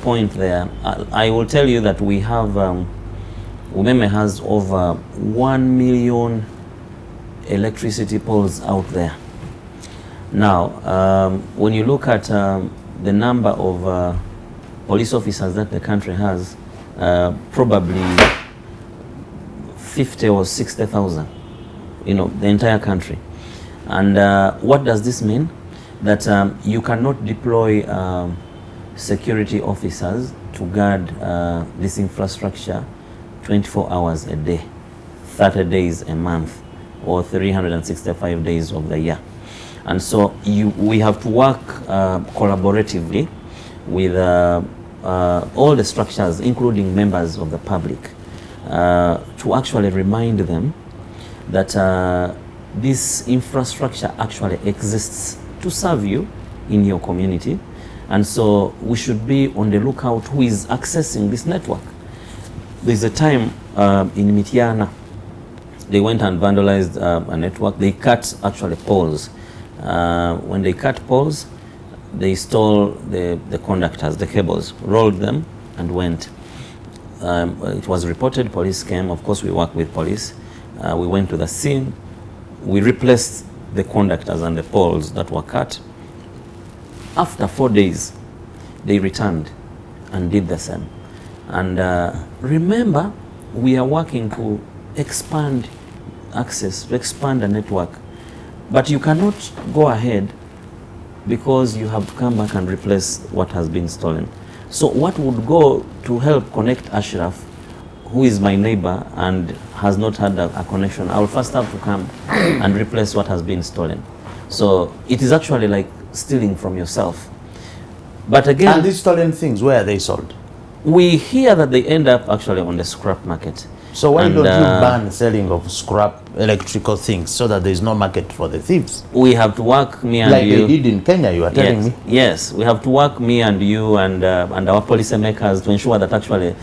point there. I will tell you that we have, Umeme has over 1 million electricity poles out there. Now, when you look at the number of police officers that the country has, probably 50 or 60,000, you know, the entire country. And what does this mean? That you cannot deploy security officers to guard this infrastructure 24 hours a day, 30 days a month, or 365 days of the year. And so we have to work collaboratively with all the structures, including members of the public, to actually remind them that this infrastructure actually exists to serve you in your community. And so we should be on the lookout who is accessing this network. There's a time in Mityana, they went and vandalized a network. They cut actually poles. When they cut poles, they stole the conductors, the cables, rolled them and went. It was reported, police came. Of course, we work with police. We went to the scene. We replaced the conductors and the poles that were cut. After 4 days, they returned and did the same. And remember, we are working to expand access, to expand the network. But you cannot go ahead because you have to come back and replace what has been stolen. So what would go to help connect Ashraf, who is my neighbor and has not had a connection? I will first have to come and replace what has been stolen. So it is actually like stealing from yourself. But again, and these stolen things, where are they sold? We hear that they end up actually on the scrap market. So why don't you ban selling of scrap electrical things so that there is no market for the thieves? We have to work, me and like you. Like they did in Kenya, you are telling me? Yes, we have to work, me and you and our policy makers, to ensure that actually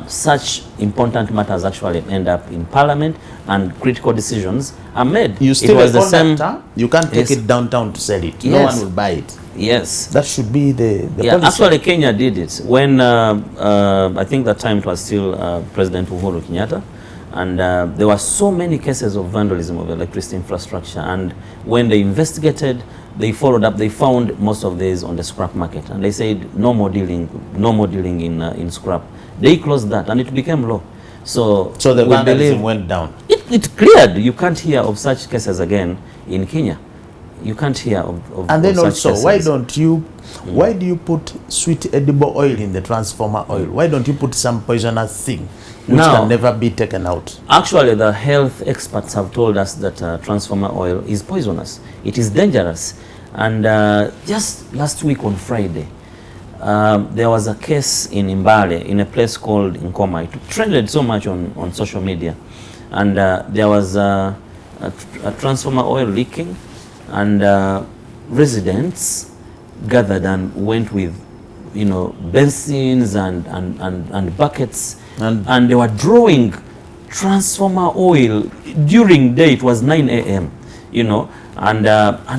such important matters actually end up in Parliament and critical decisions are made. You still have that, you can't take it downtown to sell it. No one will buy it. Yes. That should be the policy. Actually Kenya did it when I think that time it was still President Uhuru Kenyatta, and there were so many cases of vandalism of electricity infrastructure, and when they investigated, they followed up, they found most of these on the scrap market, and they said no more dealing in scrap. They closed that and it became law. So the vandalism went down. It cleared. You can't hear of such cases again in Kenya. You can't hear of and then of also such why don't you why do you put sweet edible oil in the transformer oil? Why don't you put some poisonous thing which can never be taken out? Actually, the health experts have told us that transformer oil is poisonous. It is dangerous. And just last week on Friday, there was a case in Mbale, in a place called Nkoma. It trended so much on social media. And there was a transformer oil leaking, and residents gathered and went with, you know, basins and buckets, and they were drawing transformer oil during day. It was 9 a.m., you know, and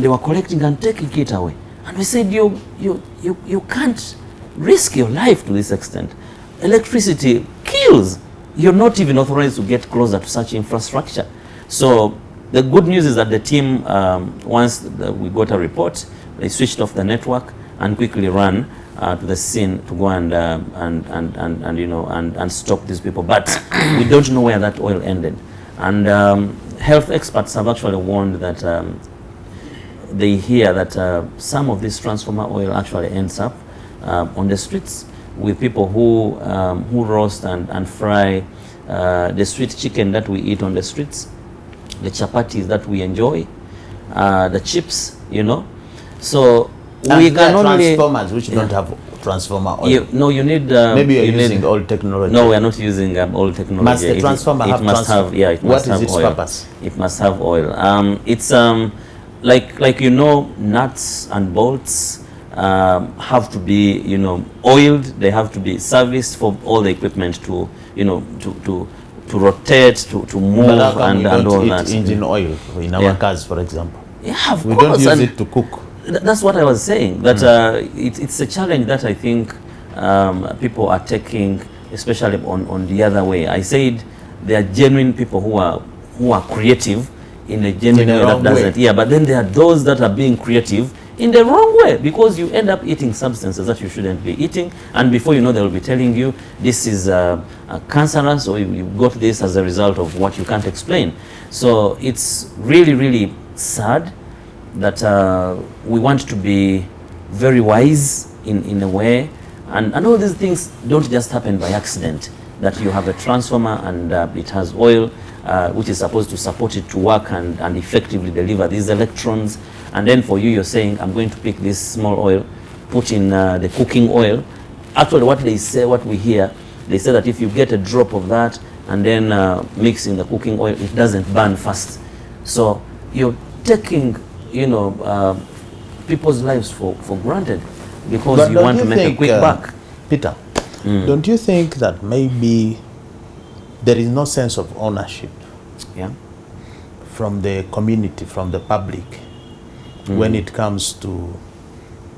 they were collecting and taking it away. And we said, you can't risk your life to this extent. Electricity kills. You're not even authorized to get closer to such infrastructure. So the good news is that the team, once we got a report, they switched off the network and quickly ran to the scene to go and you know and stop these people. But we don't know where that oil ended. And health experts have actually warned that they hear that some of this transformer oil actually ends up on the streets with people who roast and fry the street chicken that we eat on the streets, the chapatis that we enjoy, the chips, you know. So we can only transformers which don't have transformer oil. You need maybe you're using old technology. No, we are not using old technology. Must the transformer have it must have its oil. Purpose? It must have oil. It's like you know, nuts and bolts have to be, you know, oiled. They have to be serviced for all the equipment to, you know, to rotate, to move, and all that. Engine oil in our cars, for example. Yeah, of we course. don't use it to cook. That's what I was saying. That it's a challenge that I think people are taking, especially on the other way. I said there are genuine people who are creative in a genuine way that doesn't. Yeah, but then there are those that are being creative in the wrong way, because you end up eating substances that you shouldn't be eating, and before you know, they will be telling you this is cancerous, or you got this as a result of what you can't explain. So it's really, really sad that we want to be very wise in a way, and all these things don't just happen by accident, that you have a transformer and it has oil which is supposed to support it to work and effectively deliver these electrons, and then for you, you're saying, I'm going to pick this small oil, put in the cooking oil. Actually, what they say, what we hear, they say that if you get a drop of that and then mix in the cooking oil, it doesn't burn fast. So you're taking, you know, people's lives for granted because you want to make a quick buck. Peter, don't you think that maybe there is no sense of ownership from the community, from the public, when it comes to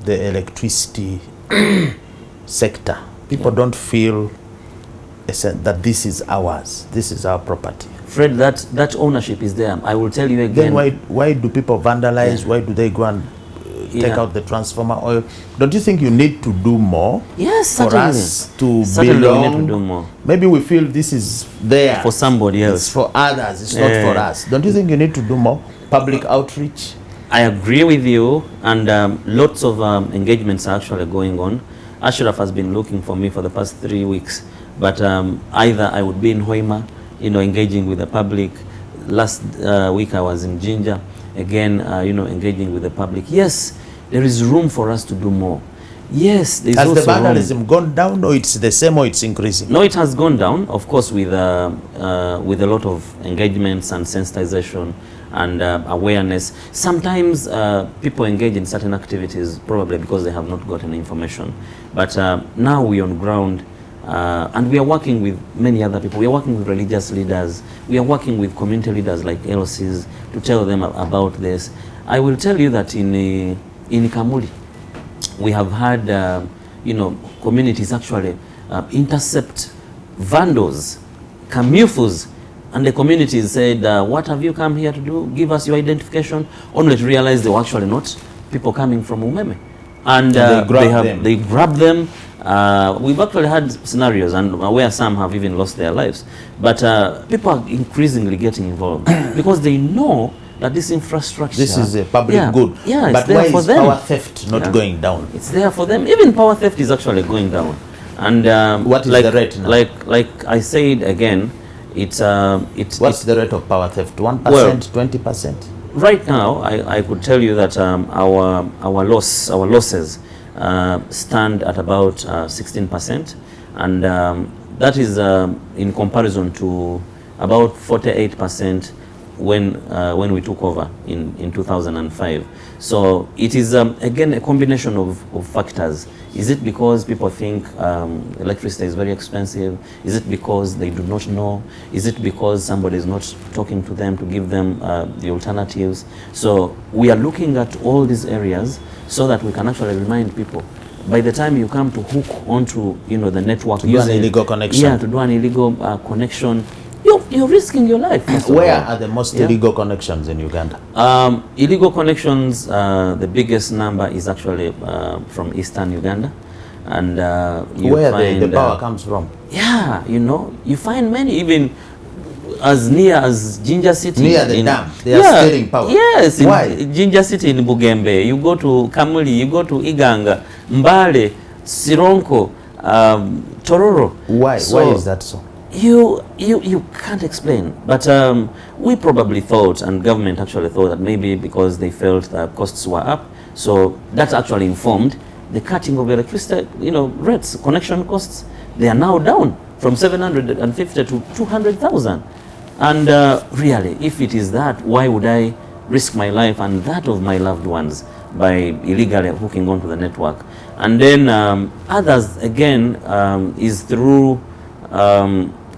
the electricity sector? People don't feel that this is ours, this is our property. Fred, that ownership is there. I will tell you again. Then why do people vandalize? Why do they go and take out the transformer oil? Don't you think you need to do more? Yes, for certainly. Us to certainly belong? We need to do more. Maybe we feel this is there for somebody else. It's for others. It's not for us. Don't you think you need to do more public outreach? I agree with you, and lots of engagements are actually going on. Ashraf has been looking for me for the past 3 weeks, but either I would be in Hoima, you know, engaging with the public. Last week I was in Jinja, again, you know, engaging with the public. Yes, there is room for us to do more. Yes, there's Has also the vandalism gone down, or it's the same, or it's increasing? No, it has gone down, of course, with a lot of engagements and sensitization and awareness. Sometimes people engage in certain activities probably because they have not gotten information. But now we're on ground, and we are working with many other people. We are working with religious leaders. We are working with community leaders like LCs to tell them about this. I will tell you that in Kamuli, we have had communities actually intercept vandals, camufus, and the communities said, what have you come here to do? Give us your identification. Only to realize they were actually not people coming from Umeme. And they grabbed them. We've actually had scenarios and where some have even lost their lives. But people are increasingly getting involved because they know that this infrastructure, this is a public good. Yeah, but why is power theft not going down? It's there for them. Even power theft is actually going down. And what is the rate now? Like I said again, it's what's the rate of power theft? 1%, 20%? Right now, I could tell you that our losses stand at about 16%, and that is in comparison to about 48% when we took over in 2005. So it is again a combination of factors. Is it because people think electricity is very expensive? Is it because they do not know? Is it because somebody is not talking to them to give them the alternatives? So we are looking at all these areas so that we can actually remind people. By the time you come to hook onto the network, to do an illegal connection, to do an illegal connection, you're risking your life. Where are the most illegal connections in Uganda? Illegal connections, the biggest number is actually from eastern Uganda. And where find, the power comes from? Yeah, you find many, even as near as Jinja City. Near the dam, they are stealing power. Yes, why? Jinja City in Bugembe, you go to Kamuli, you go to Iganga, Mbale, Sironko, Tororo. Why is that so? You can't explain, but we probably thought, and government actually thought, that maybe because they felt that costs were up, so that actually informed the cutting of electricity, rates, connection costs. They are now down from 750 to 200,000. And really, if it is that, why would I risk my life and that of my loved ones by illegally hooking onto the network? And then others, again, is through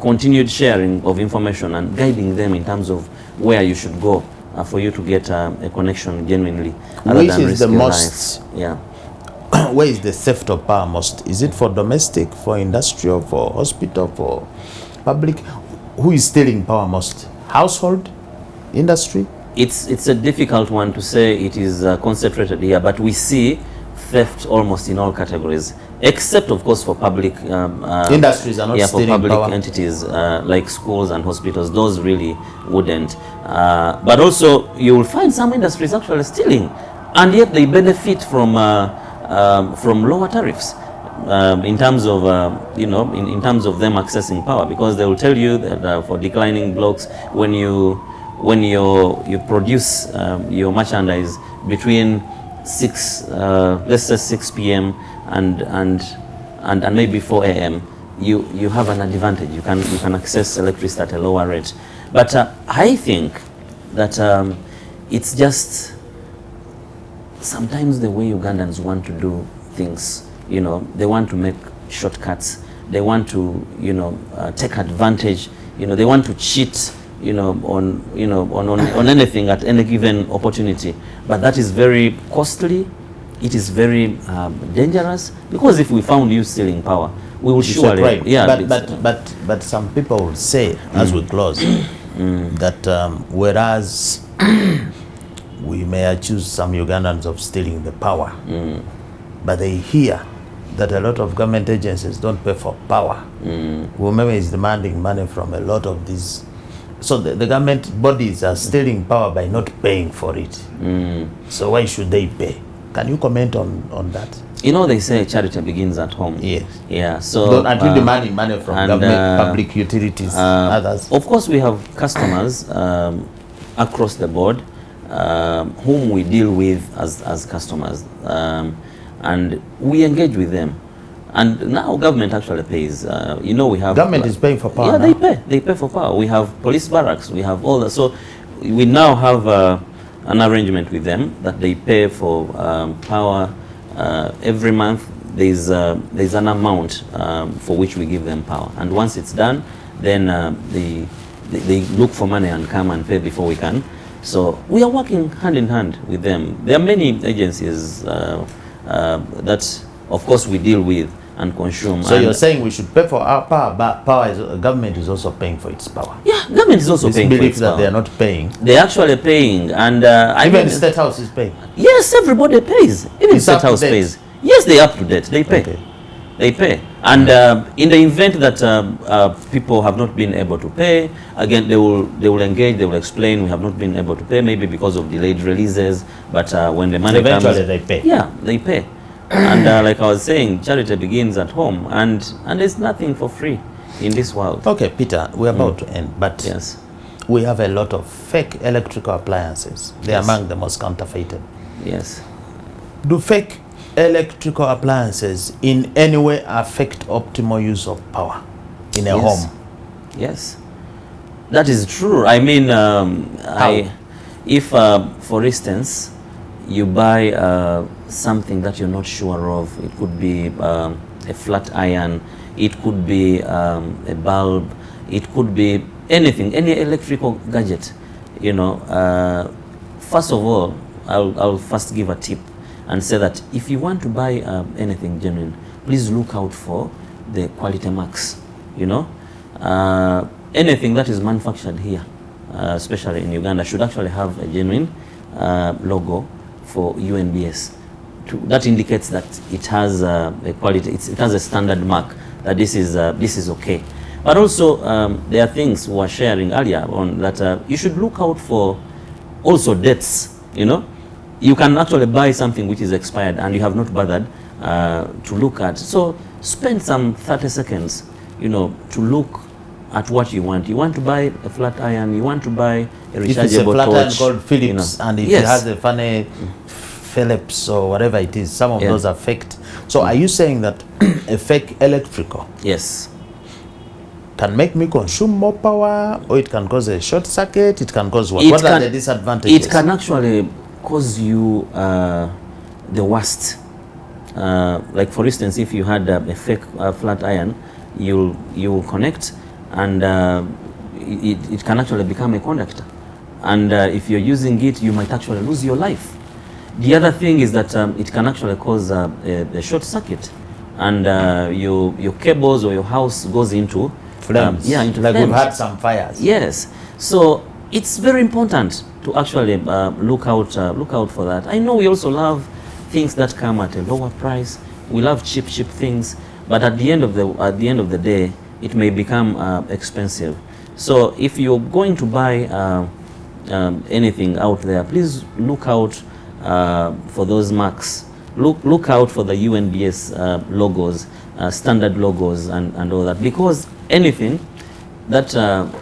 continued sharing of information and guiding them in terms of where you should go for you to get a connection genuinely. Which is the most? Yeah. Where is the theft of power most? Is it for domestic, for industrial, for hospital, for public? Who is stealing power most? Household, industry? It's a difficult one to say. It is concentrated here, but we see theft almost in all categories, except of course for public industries are not stealing for public power. Entities like schools and hospitals. Those really wouldn't. But also you will find some industries actually stealing, and yet they benefit from lower tariffs in terms of in terms of them accessing power, because they will tell you that for declining blocks, when you produce your merchandise between let's say 6 p.m. and maybe 4 a.m. you have an advantage. You can access electricity at a lower rate. But I think that it's just sometimes the way Ugandans want to do things. They want to make shortcuts. They want to take advantage. They want to cheat. On anything at any given opportunity, but that is very costly. It is very dangerous, because if we found you stealing power, we will surely. Right. Yeah, but some people will say, as we close, that whereas we may accuse some Ugandans of stealing the power, but they hear that a lot of government agencies don't pay for power. Umeme is demanding money from a lot of these. So the government bodies are stealing power by not paying for it. So why should they pay? Can you comment on that? They say charity begins at home. Yes. Yeah. So aren't you demanding money from government, public utilities, others? Of course, we have customers across the board whom we deal with as customers. and we engage with them. And now government actually pays. You know, we have... Government is paying for power Yeah, now. they pay for power. We have police barracks, we have all that. So we now have an arrangement with them that they pay for power every month. There's an amount for which we give them power. And once it's done, then they look for money and come and pay before we can. So we are working hand in hand with them. There are many agencies that, of course, we deal with and consume. So you're saying we should pay for our power, but government is also paying for its power. Yeah, government is also paying for its that power. they are not paying. They're actually paying, and even the State House is paying. Yes, everybody pays. Even State House pays. Yes, they are up to date. They pay. Okay. They pay. And in the event that people have not been able to pay, again, they will engage, they will explain, we have not been able to pay, maybe because of delayed releases, but when the money comes... Eventually they pay. Yeah, they pay. And like I was saying, charity begins at home, and there's nothing for free in this world. Okay, Peter, we're about to end, but yes, we have a lot of fake electrical appliances. They're among the most counterfeited. Yes. Do fake electrical appliances in any way affect optimal use of power in a home? Yes, that is true. I mean, if for instance you buy something that you're not sure of, it could be a flat iron, it could be a bulb, it could be anything, any electrical gadget, you know, first of all, I'll first give a tip and say that if you want to buy anything genuine, please look out for the quality marks. You know, anything that is manufactured here, especially in Uganda, should actually have a genuine logo for UNBS. That indicates that it has a quality, it has a standard mark that this is okay. But also there are things we were sharing earlier on that you should look out for also dates. You know, you can actually buy something which is expired and you have not bothered to look at. So spend some 30 seconds, you know, to look at what you want. You want to buy a flat iron, you want to buy a rechargeable torch. If it's a flat iron called Philips, you know, and if it has a funny Philips or whatever it is, some of those are faked. So are you saying that a fake electrical can make me consume more power, or it can cause a short circuit, it can cause what? What are the disadvantages? It can actually cause you the worst. Like for instance, if you had a fake flat iron, you will connect, and it can actually become a conductor. And if you're using it, you might actually lose your life. The other thing is that it can actually cause a short circuit, and your cables or your house goes into flames. Into like flames. We've had some fires. Yes. So it's very important to actually look out for that. I know we also love things that come at a lower price. We love cheap things, but at the end of the day, it may become expensive. So if you're going to buy anything out there, please look out for those marks. Look out for the UNBS logos, standard logos, and all that, because anything that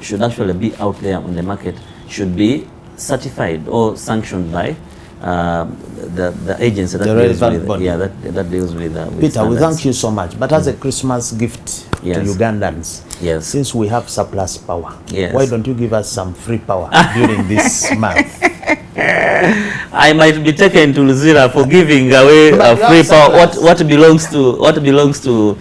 should actually be out there on the market should be certified or sanctioned by the agency that deals with body. That deals with Peter, standards. we thank you so much. But as a Christmas gift to Ugandans, since we have surplus power, why don't you give us some free power during this month? I might be taken to Luzira for giving away free power. What belongs to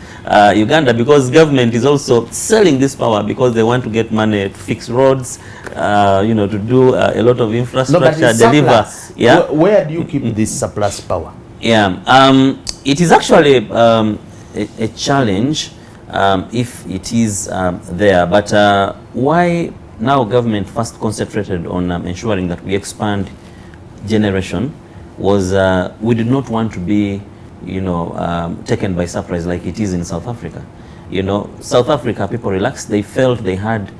Uganda, because government is also selling this power because they want to get money to fix roads, you know, to do a lot of infrastructure, deliver. Yeah. Where do you keep this surplus power? Yeah. It is actually a challenge if it is there, but why now government first concentrated on ensuring that we expand generation was we did not want to be, you know, taken by surprise like it is in South Africa. You know, South Africa, people relaxed. They felt they had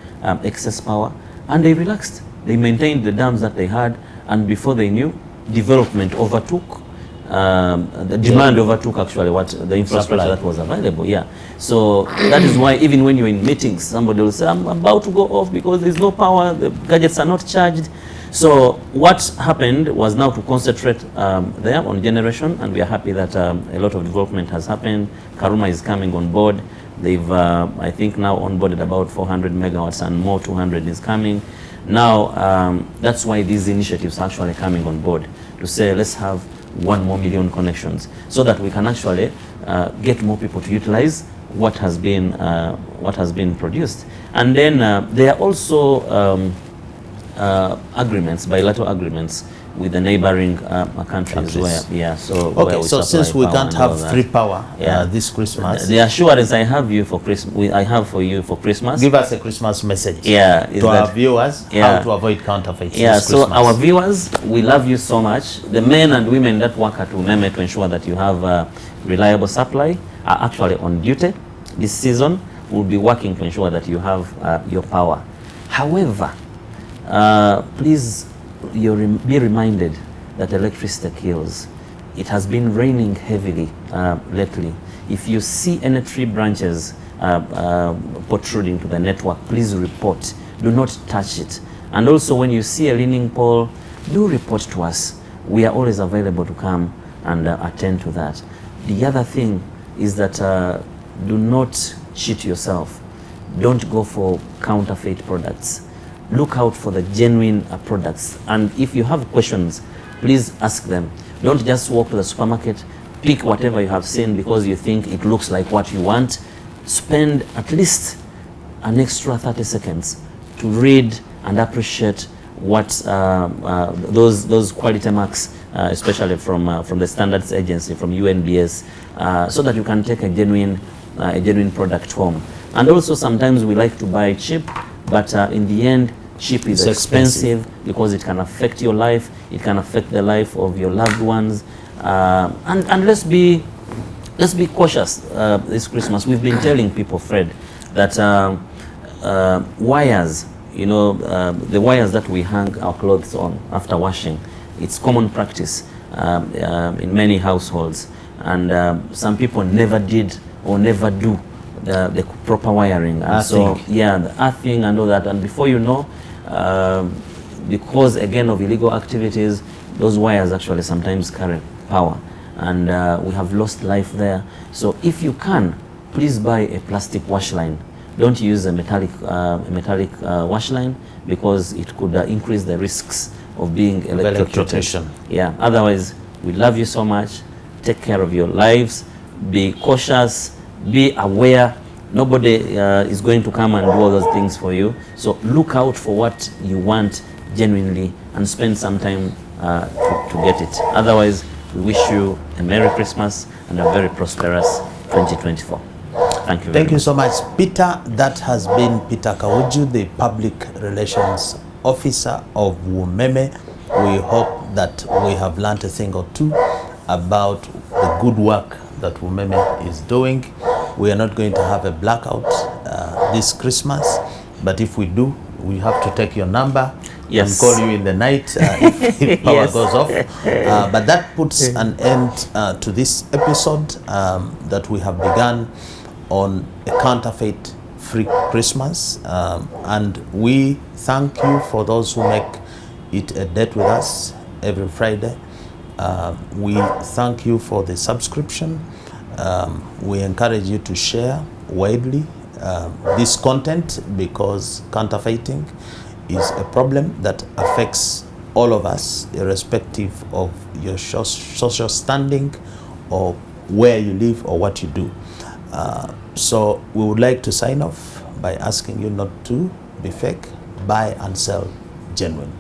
excess power, and they relaxed. They maintained the dams that they had, and before they knew, development overtook. The demand overtook actually what the infrastructure that was available. Yeah. So that is why even when you're in meetings, somebody will say, I'm about to go off because there's no power, the gadgets are not charged. So what happened was now to concentrate there on generation, and we are happy that a lot of development has happened. Karuma is coming on board. They've, I think, now onboarded about 400 megawatts, and more 200 is coming. Now, that's why these initiatives are actually coming on board, to say let's have 1 more million connections, so that we can actually get more people to utilize what has been produced. And then there are also agreements, bilateral agreements with the neighboring countries where, yeah, so okay, where we so since we can't have free power this Christmas, the assurance I have you for Christmas, I have for you for Christmas. Give us a Christmas message. Yeah, to our viewers, how to avoid counterfeits. Yeah, this so Christmas. our viewers, we love you so much. The men and women that work at Umeme to ensure that you have a reliable supply are actually on duty this season. We'll be working to ensure that you have your power. However, please be reminded that electricity kills. It has been raining heavily lately. If you see any tree branches protruding to the network, please report. Do not touch it. And also, when you see a leaning pole, do report to us. We are always available to come and attend to that. The other thing is that do not cheat yourself. Don't go for counterfeit products. Look out for the genuine products. And if you have questions, please ask them. Don't just walk to the supermarket, pick whatever you have seen because you think it looks like what you want. Spend at least an extra 30 seconds to read and appreciate what those quality marks, especially from the standards agency, from UNBS, so that you can take a genuine product home. And also, sometimes we like to buy cheap, but in the end, cheap is expensive because it can affect your life, it can affect the life of your loved ones. And let's be cautious this Christmas. We've been telling people, Fred, that wires, you know, the wires that we hang our clothes on after washing, it's common practice in many households. And some people never did or never do the proper wiring. And so, yeah, the earthing and all that. And before you know, because again of illegal activities, those wires actually sometimes carry power. And we have lost life there. So if you can, please buy a plastic wash line. Don't use a metallic wash line, because it could increase the risks of being electrocuted. Yeah. Otherwise, we love you so much. Take care of your lives. Be cautious. Be aware. Nobody is going to come and do all those things for you. So look out for what you want genuinely and spend some time to get it. Otherwise, we wish you a Merry Christmas and a very prosperous 2024. Thank you. Thank you so much, Peter. That has been Peter Kaujju, the Public Relations Officer of Umeme. We hope that we have learned a thing or two about the good work that Umeme is doing. We are not going to have a blackout this Christmas, but if we do, we have to take your number and call you in the night if power goes off. But that puts an end to this episode that we have begun on a counterfeit-free Christmas. And we thank you for those who make it a date with us every Friday. We thank you for the subscription. We encourage you to share widely this content, because counterfeiting is a problem that affects all of us, irrespective of your social standing or where you live or what you do. So we would like to sign off by asking you not to be fake, buy and sell genuine.